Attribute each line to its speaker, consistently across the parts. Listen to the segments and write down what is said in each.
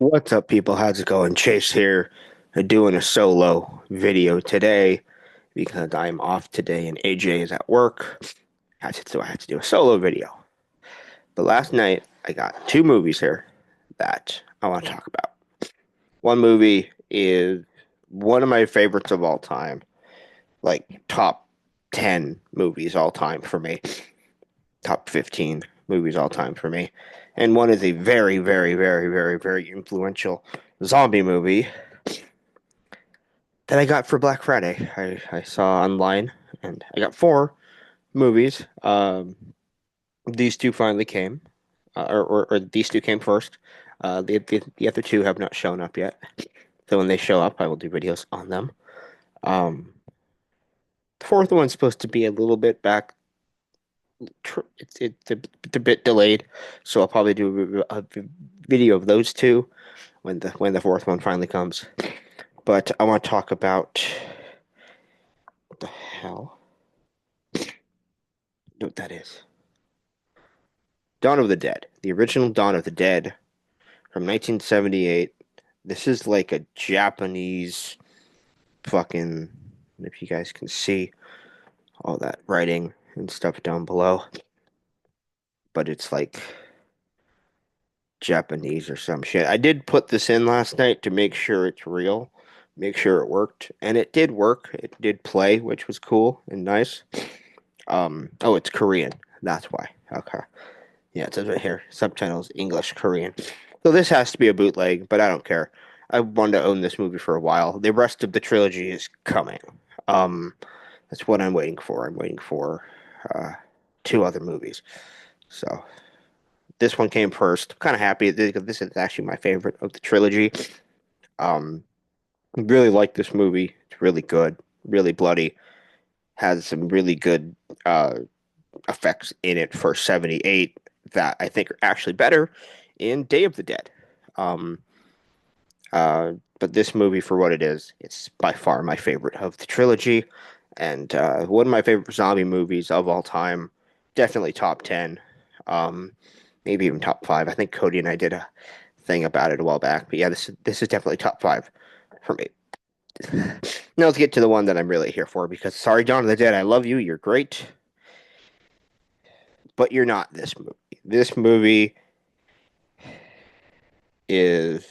Speaker 1: What's up, people? How's it going? Chase here, doing a solo video today because I'm off today and AJ is at work. So I have to do a solo video. But last night, I got two movies here that I want to talk about. One movie is one of my favorites of all time, like top 10 movies all time for me, top 15 movies all time for me. And one is a very, very, very, very, very influential zombie movie that I got for Black Friday. I saw online and I got four movies. These two finally came, or these two came first. The other two have not shown up yet. So when they show up, I will do videos on them. Um, the fourth one's supposed to be a little bit back. It's a bit delayed, so I'll probably do a video of those two when the fourth one finally comes. But I want to talk about what the hell. Know what that is? Dawn of the Dead, the original Dawn of the Dead from 1978. This is like a Japanese fucking, if you guys can see all that writing and stuff down below, but it's like Japanese or some shit. I did put this in last night to make sure it's real, make sure it worked, and it did work. It did play, which was cool and nice. Oh, it's Korean. That's why. Okay. Yeah, it says right here, subtitles English, Korean. So this has to be a bootleg, but I don't care. I wanted to own this movie for a while. The rest of the trilogy is coming. Um, that's what I'm waiting for. I'm waiting for uh, two other movies. So this one came first. I'm kind of happy because this is actually my favorite of the trilogy. Um, really like this movie. It's really good, really bloody. Has some really good uh, effects in it for 78 that I think are actually better in Day of the Dead. Um, but this movie, for what it is, it's by far my favorite of the trilogy, and one of my favorite zombie movies of all time. Definitely top 10, um, maybe even top five. I think Cody and I did a thing about it a while back, but yeah, this is definitely top five for me. Now let's get to the one that I'm really here for because sorry, Dawn of the Dead, I love you, you're great, but you're not this movie. This movie is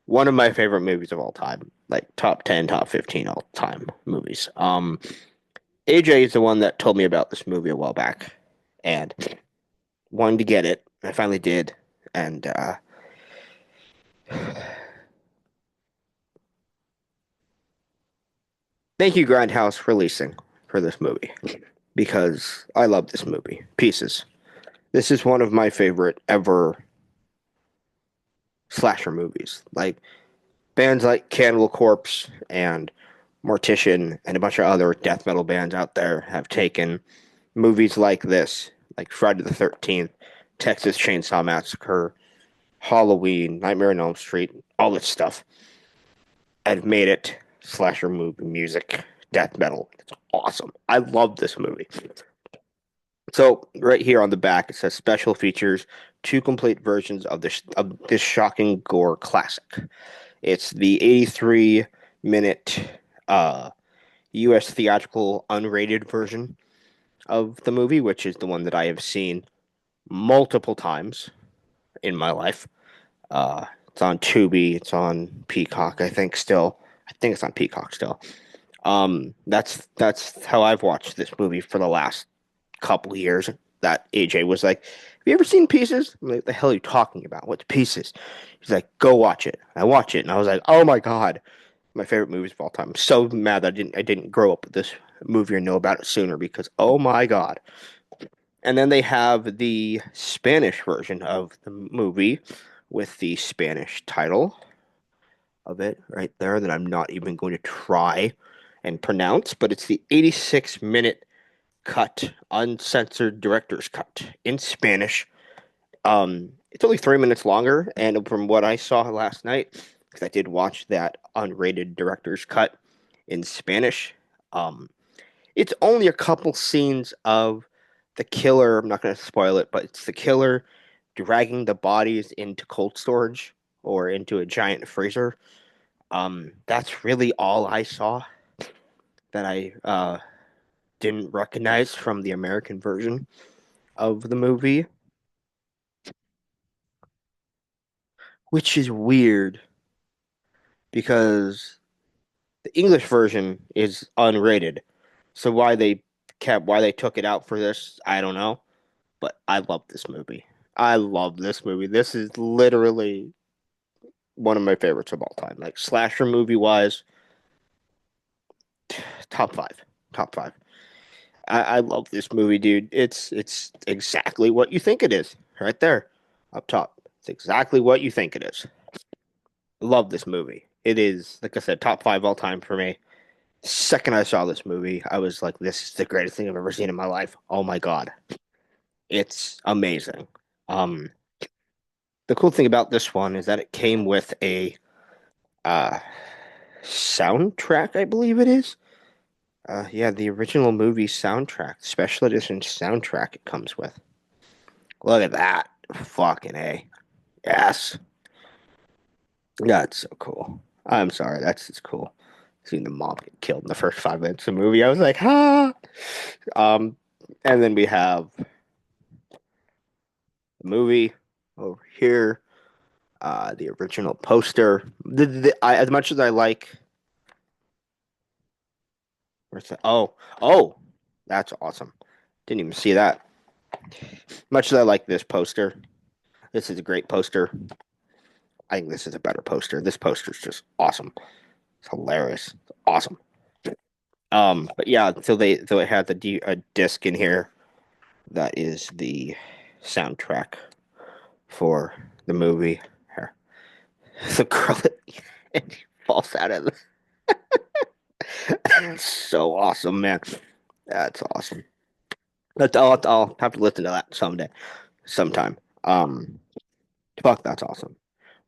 Speaker 1: one of my favorite movies of all time, like top 10, top 15 all time movies. AJ is the one that told me about this movie a while back and wanted to get it. I finally did. And thank you, Grindhouse, for releasing for this movie because I love this movie. Pieces. This is one of my favorite ever slasher movies. Like bands like Cannibal Corpse and Mortician and a bunch of other death metal bands out there have taken movies like this, like Friday the 13th, Texas Chainsaw Massacre, Halloween, Nightmare on Elm Street, all this stuff, and made it slasher movie music, death metal. It's awesome. I love this movie. So right here on the back it says special features, two complete versions of this shocking gore classic. It's the 83-minute U.S. theatrical unrated version of the movie, which is the one that I have seen multiple times in my life. It's on Tubi, it's on Peacock, I think still. I think it's on Peacock still. That's how I've watched this movie for the last couple of years. That AJ was like, "Have you ever seen Pieces?" I'm like, "The hell are you talking about? What's Pieces?" He's like, "Go watch it." I watch it, and I was like, "Oh my god, my favorite movies of all time." I'm so mad that I didn't grow up with this movie or know about it sooner because oh my god. And then they have the Spanish version of the movie with the Spanish title of it right there that I'm not even going to try and pronounce, but it's the 86-minute cut, uncensored director's cut in Spanish. It's only 3 minutes longer, and from what I saw last night, because I did watch that unrated director's cut in Spanish, um, it's only a couple scenes of the killer. I'm not going to spoil it, but it's the killer dragging the bodies into cold storage. or into a giant freezer. That's really all I saw that I didn't recognize from the American version of the movie, which is weird because the English version is unrated. So why they took it out for this, I don't know. But I love this movie. I love this movie. This is literally one of my favorites of all time. Like slasher movie wise, top five. Top five. I love this movie, dude. It's exactly what you think it is. Right there. Up top. It's exactly what you think it is. Love this movie. It is, like I said, top five all time for me. Second I saw this movie, I was like, this is the greatest thing I've ever seen in my life. Oh my God. It's amazing. Um, the cool thing about this one is that it came with a uh soundtrack, I believe it is. Yeah, the original movie soundtrack, special edition soundtrack it comes with. Look at that. Fucking A. Yes. That's so cool. I'm sorry, that's just cool. Seeing the mom get killed in the first 5 minutes of the movie, I was like, ah. Um, and then we have the movie over here, the original poster. As much as I like, where's that? Oh, that's awesome. Didn't even see that. Much as I like this poster, this is a great poster. I think this is a better poster. This poster is just awesome. It's hilarious. It's awesome. But yeah, so it had a disc in here that is the soundtrack for the movie. Here. The girl that falls out of the That's so awesome, man. That's awesome. I'll have to listen to that sometime. Um, fuck, that's awesome.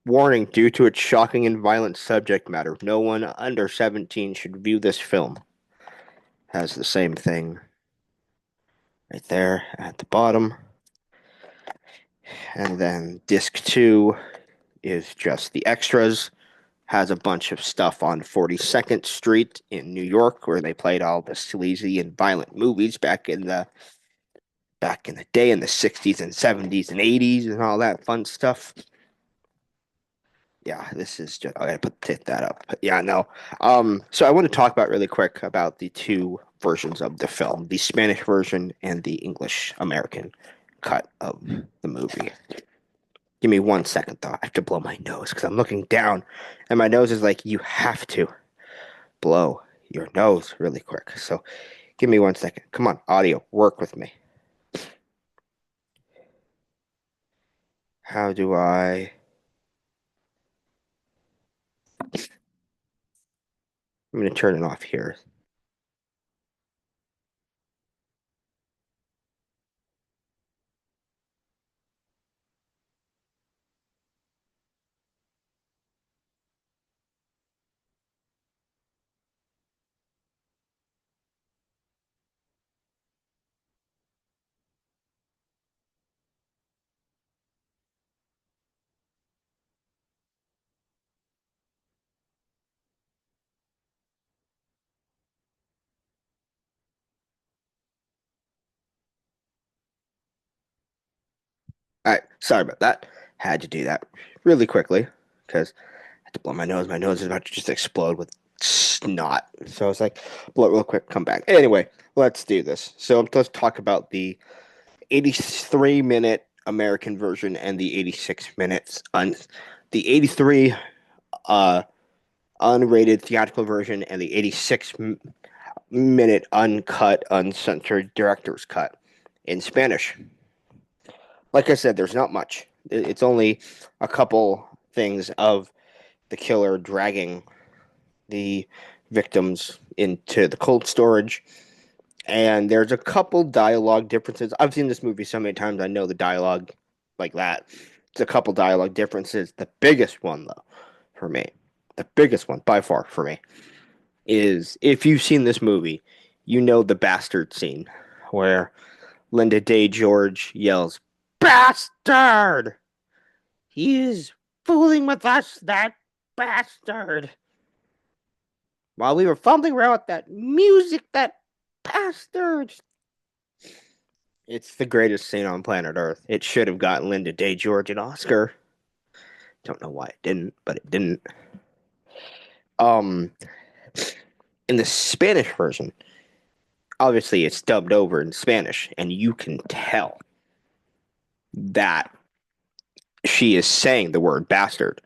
Speaker 1: Warning, due to its shocking and violent subject matter, no one under 17 should view this film. Has the same thing right there at the bottom. And then disc 2 is just the extras. Has a bunch of stuff on 42nd Street in New York where they played all the sleazy and violent movies back in the day in the 60s and 70s and 80s and all that fun stuff. Yeah, this is just I gotta put that up. But yeah, no. So I want to talk about really quick about the two versions of the film, the Spanish version and the English American cut of the movie. Give me 1 second though. I have to blow my nose because I'm looking down and my nose is like, you have to blow your nose really quick. So give me 1 second. Come on, audio, work with me. How do I I'm gonna turn it off here. All right, sorry about that. Had to do that really quickly because I had to blow my nose. My nose is about to just explode with snot. So I was like, blow it real quick, come back. Anyway, let's do this. So let's talk about the 83-minute American version and the 86 minutes the 83 uh unrated theatrical version and the 86-minute uncut, uncensored director's cut in Spanish. Like I said, there's not much. It's only a couple things of the killer dragging the victims into the cold storage. And there's a couple dialogue differences. I've seen this movie so many times, I know the dialogue like that. It's a couple dialogue differences. The biggest one, though, for me, the biggest one by far for me, is if you've seen this movie, you know the bastard scene where Linda Day George yells, "Bastard!" He is fooling with us, that bastard. While we were fumbling around with that music, that bastard. It's the greatest scene on planet Earth. It should have gotten Linda Day George an Oscar. Don't know why it didn't, but it didn't. Um, in the Spanish version, obviously it's dubbed over in Spanish, and you can tell that she is saying the word bastard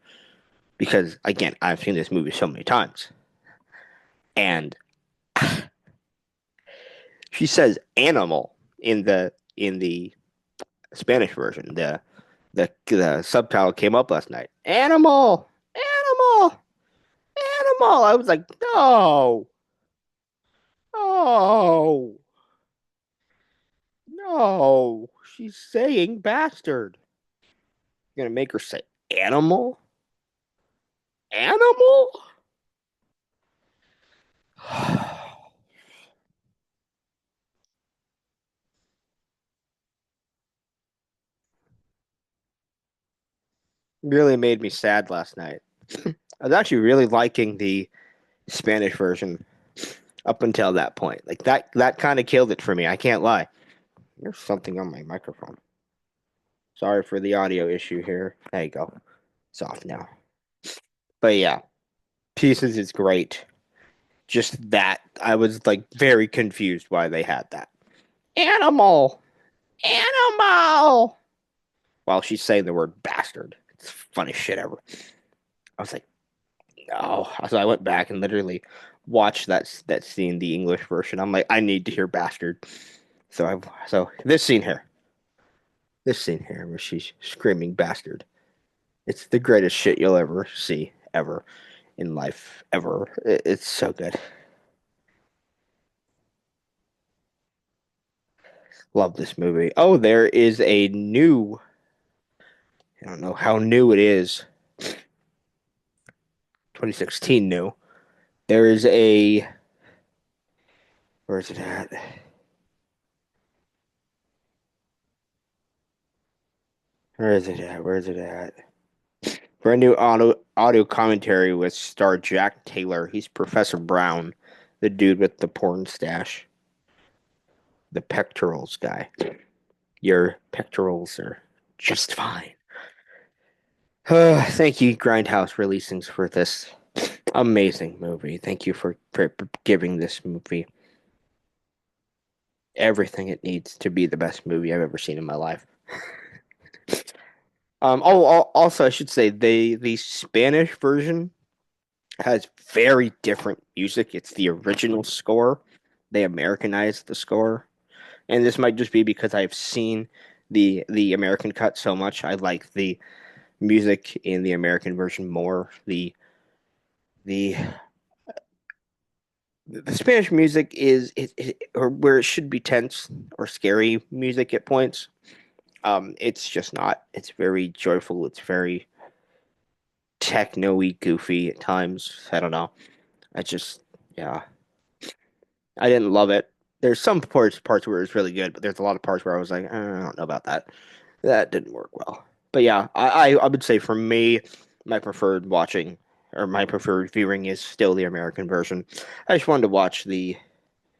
Speaker 1: because, again, I've seen this movie so many times, and she says animal in the Spanish version. The subtitle came up last night. Animal, animal, animal. I was like, no, no, no. She's saying bastard. You're gonna make her say animal, animal. Really made me sad last night. I was actually really liking the Spanish version up until that point. Like that kind of killed it for me. I can't lie. There's something on my microphone. Sorry for the audio issue here. There you go. It's off now. But yeah, Pieces is great. Just that I was like very confused why they had that. Animal, animal. While she's saying the word bastard. It's the funniest shit ever. I was like, no. So I went back and literally watched that scene, the English version. I'm like, I need to hear bastard. So this scene here, where she's screaming bastard. It's the greatest shit you'll ever see ever in life ever. It's so good. Love this movie. Oh, there is a new. I don't know how new it is. 2016 new. There is a. Where is it at? Where is it at? Where is it at? Brand new audio commentary with star Jack Taylor. He's Professor Brown, the dude with the porn stash, the pectorals guy. Your pectorals are just fine. Thank you, Grindhouse Releasings, for this amazing movie. Thank you for giving this movie everything it needs to be the best movie I've ever seen in my life. Also, I should say the Spanish version has very different music. It's the original score. They Americanized the score, and this might just be because I've seen the American cut so much. I like the music in the American version more. The the Spanish music is or where it should be tense or scary music at points. It's just not. It's very joyful. It's very techno-y, goofy at times. I don't know. I just yeah. I didn't love it. There's some parts where it's really good, but there's a lot of parts where I was like, I don't know about that. That didn't work well. But yeah, I would say for me, my preferred watching or my preferred viewing is still the American version. I just wanted to watch the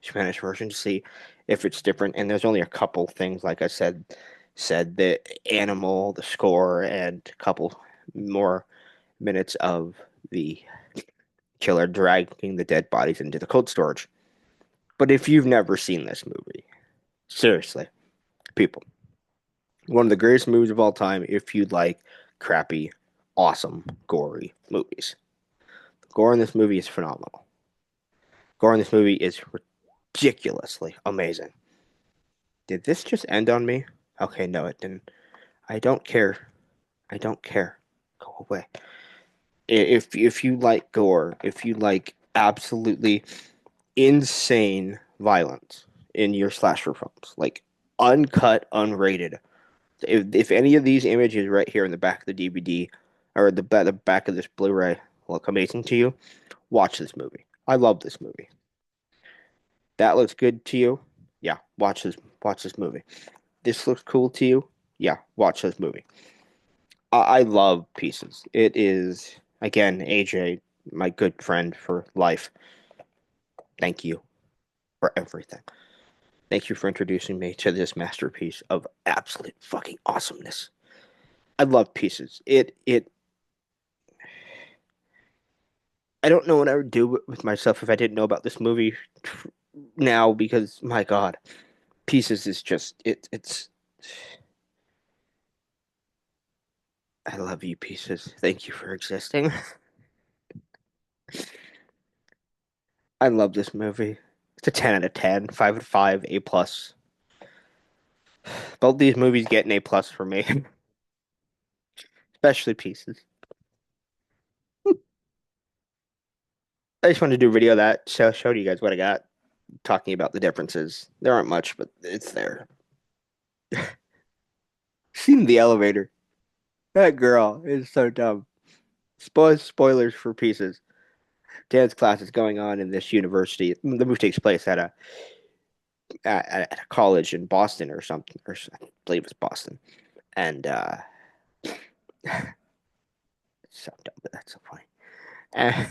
Speaker 1: Spanish version to see if it's different. And there's only a couple things, like I said the animal, the score, and a couple more minutes of the killer dragging the dead bodies into the cold storage. But if you've never seen this movie, seriously, people, one of the greatest movies of all time if you like crappy, awesome, gory movies. The gore in this movie is phenomenal. Gore in this movie is ridiculously amazing. Did this just end on me? Okay, no, it didn't. I don't care. I don't care. Go away. If you like gore, if you like absolutely insane violence in your slasher films, like uncut, unrated. If any of these images right here in the back of the DVD or the back of this Blu-ray look amazing to you, watch this movie. I love this movie. That looks good to you? Yeah, watch this movie. This looks cool to you? Yeah, watch this movie. I love Pieces. It is, again, AJ, my good friend for life. Thank you for everything. Thank you for introducing me to this masterpiece of absolute fucking awesomeness. I love Pieces. I don't know what I would do with myself if I didn't know about this movie now because my God, Pieces is just it's I love you, Pieces. Thank you for existing. I love this movie. It's a 10 out of 10, 5 out of 5, A plus. Both these movies get an A plus for me, especially Pieces. I just wanted to do a video of that showed you guys what I got, talking about the differences. There aren't much, but it's there. Seen the elevator. That girl is so dumb. Spoilers for Pieces. Dance class is going on in this university. The movie takes place at a college in Boston or something, or I believe it's Boston. And it's so dumb, but that's so funny. And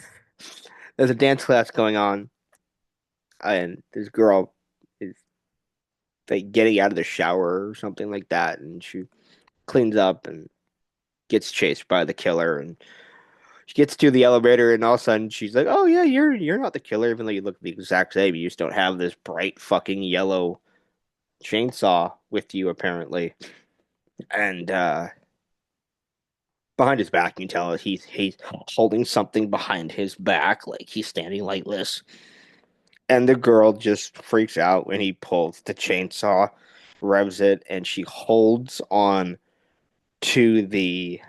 Speaker 1: there's a dance class going on, and this girl is like getting out of the shower or something like that, and she cleans up and gets chased by the killer, and she gets to the elevator, and all of a sudden she's like, "Oh yeah, you're not the killer, even though you look the exact same. You just don't have this bright fucking yellow chainsaw with you, apparently." And behind his back, you can tell he's holding something behind his back, like he's standing lightless. And the girl just freaks out when he pulls the chainsaw, revs it, and she holds on to I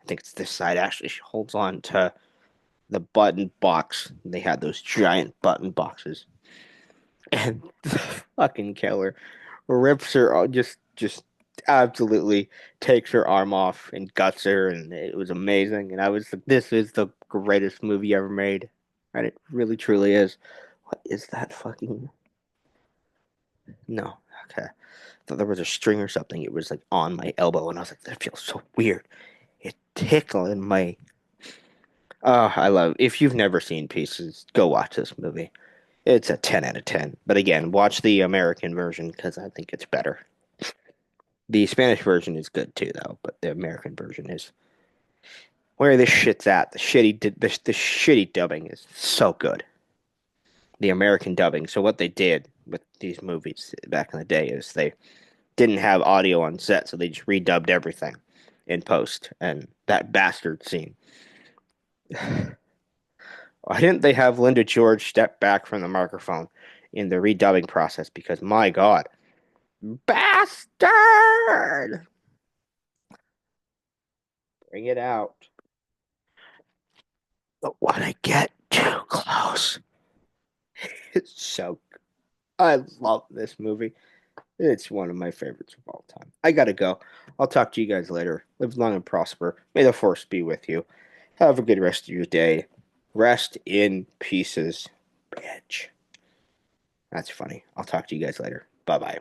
Speaker 1: think it's this side actually. She holds on to the button box. They had those giant button boxes. And the fucking killer rips her, just absolutely takes her arm off and guts her. And it was amazing. And I was like, this is the greatest movie ever made. And it really, truly is. What is that fucking. No. Okay. I thought there was a string or something. It was like on my elbow, and I was like, that feels so weird. It tickled in my. Oh, I love. If you've never seen Pieces, go watch this movie. It's a 10 out of 10. But again, watch the American version because I think it's better. The Spanish version is good too, though. But the American version is where this shit's at. The shitty dubbing is so good. The American dubbing. So what they did with these movies back in the day is they didn't have audio on set, so they just redubbed everything in post. And that bastard scene. Why didn't they have Linda George step back from the microphone in the redubbing process? Because my God, bastard! Bring it out. But when I get too close, it's so. I love this movie. It's one of my favorites of all time. I gotta go. I'll talk to you guys later. Live long and prosper. May the force be with you. Have a good rest of your day. Rest in pieces, bitch. That's funny. I'll talk to you guys later. Bye bye.